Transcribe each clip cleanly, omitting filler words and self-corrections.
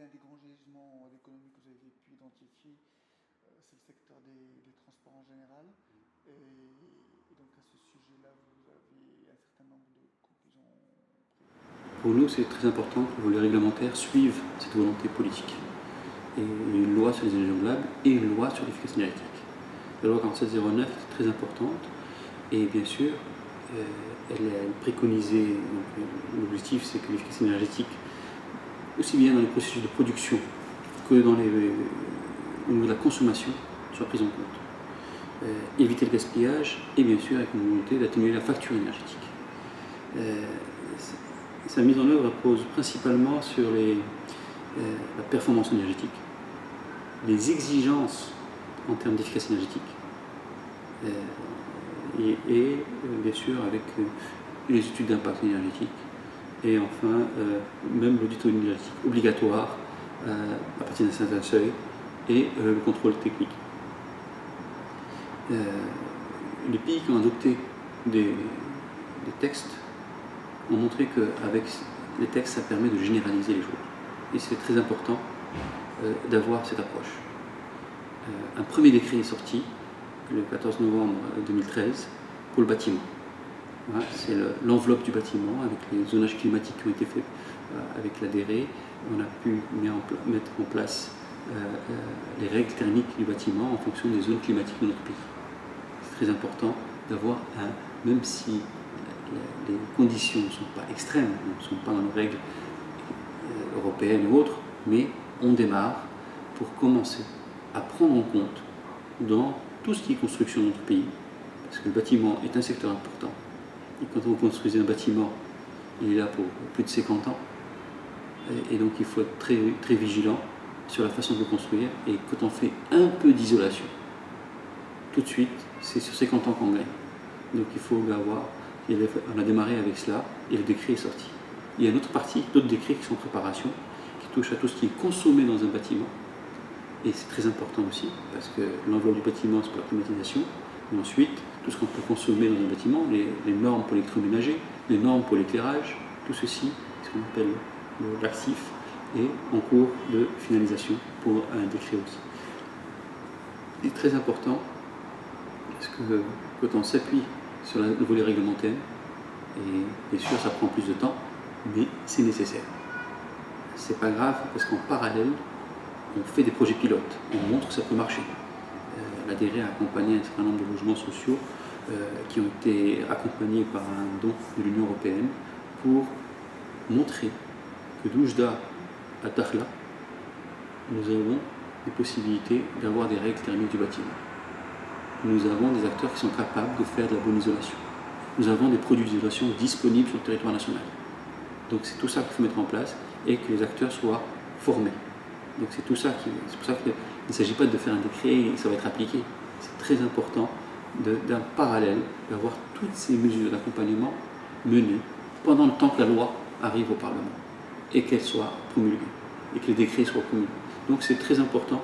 l'un des grands gisements d'économie que vous avez pu identifier, c'est le secteur des transports en général. Et donc à ce sujet-là, vous avez un certain nombre de conclusions prises. Pour nous, c'est très important que les réglementaires suivent cette volonté politique. Et une loi sur les énergies renouvelables et une loi sur l'efficacité énergétique. La loi 4709 est très importante et bien sûr, elle préconisait, l'objectif c'est que l'efficacité énergétique, aussi bien dans les processus de production que au niveau de la consommation, soit prise en compte. Éviter le gaspillage et bien sûr avec une volonté d'atténuer la facture énergétique. Sa mise en œuvre repose principalement sur la performance énergétique, les exigences en termes d'efficacité énergétique et bien sûr avec les études d'impact énergétique et enfin même l'audit énergétique obligatoire à partir d'un certain seuil et le contrôle technique. Les pays qui ont adopté des textes ont montré qu'avec les textes ça permet de généraliser les choses et c'est très important d'avoir cette approche. Un premier décret est sorti le 14 novembre 2013 pour le bâtiment. Voilà, c'est l'enveloppe du bâtiment avec les zonages climatiques qui ont été faits avec l'ADRE. On a pu mettre en place les règles thermiques du bâtiment en fonction des zones climatiques de notre pays. C'est très important d'avoir même si les conditions ne sont pas extrêmes, ne sont pas dans les règles européennes ou autres, mais on démarre pour commencer à prendre en compte dans tout ce qui est construction de notre pays, parce que le bâtiment est un secteur important. Et quand vous construisez un bâtiment, il est là pour plus de 50 ans, et donc il faut être très, très vigilant sur la façon de le construire, et quand on fait un peu d'isolation, tout de suite, c'est sur 50 ans qu'on gagne. Donc il faut avoir, on a démarré avec cela, et le décret est sorti. Il y a une autre partie, d'autres décrets qui sont en préparation, qui touchent à tout ce qui est consommé dans un bâtiment. Et c'est très important aussi, parce que l'enveloppe du bâtiment, c'est pour la climatisation. Et ensuite, tout ce qu'on peut consommer dans un bâtiment, les normes pour l'électroménager, les normes pour l'éclairage, tout ceci, ce qu'on appelle l'actif, est en cours de finalisation pour un décret aussi. C'est très important, parce que quand on s'appuie sur le volet réglementaire, et bien sûr ça prend plus de temps, mais c'est nécessaire. C'est pas grave, parce qu'en parallèle, on fait des projets pilotes, on montre que ça peut marcher. L'ADRE a accompagné un certain nombre de logements sociaux qui ont été accompagnés par un don de l'Union européenne pour montrer que d'Oujda à Dakhla, nous avons des possibilités d'avoir des règles thermiques du bâtiment. Nous avons des acteurs qui sont capables de faire de la bonne isolation. Nous avons des produits d'isolation disponibles sur le territoire national. Donc c'est tout ça qu'il faut mettre en place et que les acteurs soient formés. Donc c'est tout ça c'est pour ça qu'il ne s'agit pas de faire un décret et ça va être appliqué. C'est très important d'un parallèle, d'avoir toutes ces mesures d'accompagnement menées pendant le temps que la loi arrive au Parlement et qu'elle soit promulguée et que les décrets soient promulgués. Donc c'est très important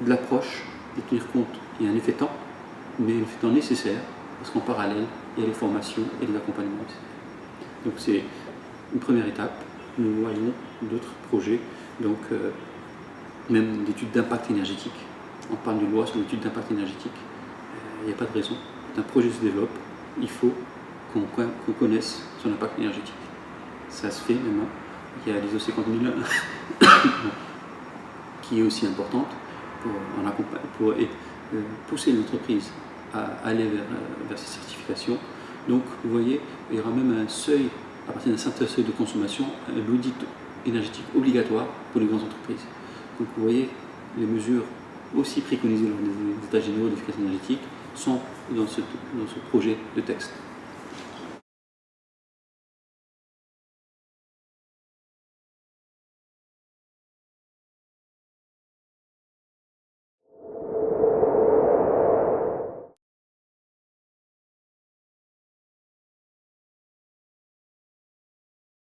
de l'approche, de tenir compte. Il y a un effet temps, mais un effet temps nécessaire parce qu'en parallèle, il y a les formations et les accompagnements nécessaires. Donc c'est une première étape. Nous voyons d'autres projets. Donc, même d'études d'impact énergétique. On parle d'une loi sur l'étude d'impact énergétique. Il n'y a pas de raison. Quand un projet se développe, il faut qu'on connaisse son impact énergétique. Ça se fait maintenant. Il y a l'ISO 50001 qui est aussi importante pour pousser l'entreprise à aller vers ces certifications. Donc, vous voyez, il y aura même un seuil, à partir d'un certain seuil de consommation, l'audit énergétique obligatoire pour les grandes entreprises. Donc vous voyez, les mesures aussi préconisées dans les états généraux d'efficacité énergétique sont dans ce projet de texte.